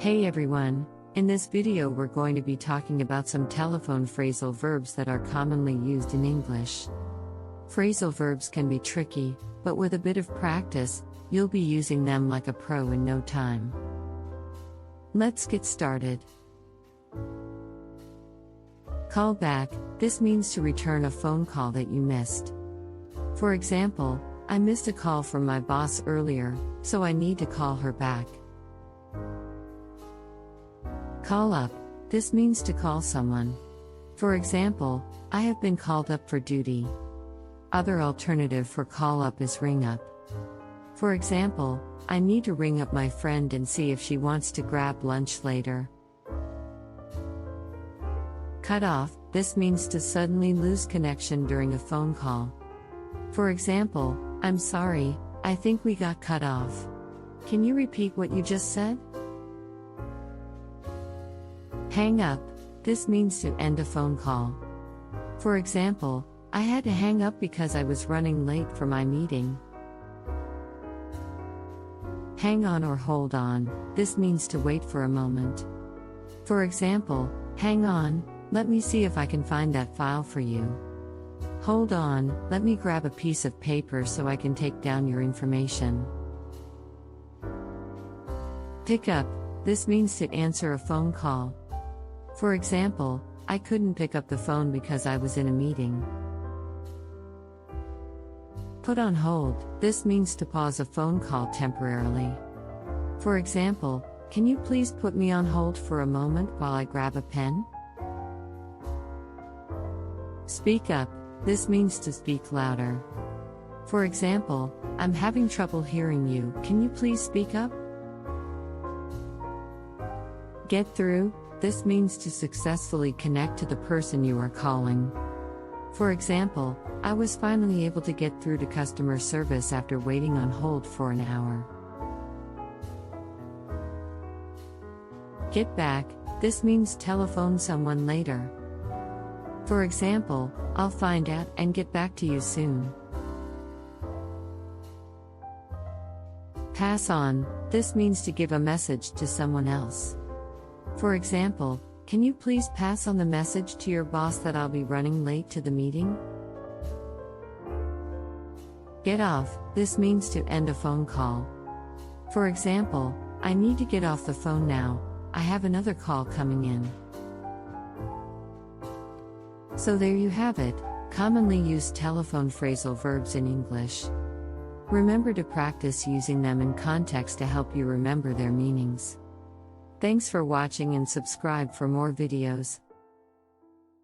Hey everyone, in this video we're going to be talking about some telephone phrasal verbs that are commonly used in English. Phrasal verbs can be tricky, but with a bit of practice, you'll be using them like a pro in no time. Let's get started. Call back, this means to return a phone call that you missed. For example, I missed a call from my boss earlier, so I need to call her back. Call up, this means to call someone. For example, I have been called up for duty. Other alternative for call up is ring up. For example, I need to ring up my friend and see if she wants to grab lunch later. Cut off, this means to suddenly lose connection during a phone call. For example, I'm sorry, I think we got cut off. Can you repeat what you just said? Hang up, this means to end a phone call. For example, I had to hang up because I was running late for my meeting. Hang on or hold on, this means to wait for a moment. For example, hang on, let me see if I can find that file for you. Hold on, let me grab a piece of paper so I can take down your information. Pick up, this means to answer a phone call. For example, I couldn't pick up the phone because I was in a meeting. Put on hold, this means to pause a phone call temporarily. For example, can you please put me on hold for a moment while I grab a pen? Speak up, this means to speak louder. For example, I'm having trouble hearing you, can you please speak up? Get through, this means to successfully connect to the person you are calling. For example, I was finally able to get through to customer service after waiting on hold for an hour. Get back, this means telephone someone later. For example, I'll find out and get back to you soon. Pass on, this means to give a message to someone else. For example, can you please pass on the message to your boss that I'll be running late to the meeting? Get off, this means to end a phone call. For example, I need to get off the phone now, I have another call coming in. So there you have it, commonly used telephone phrasal verbs in English. Remember to practice using them in context to help you remember their meanings. Thanks for watching and subscribe for more videos.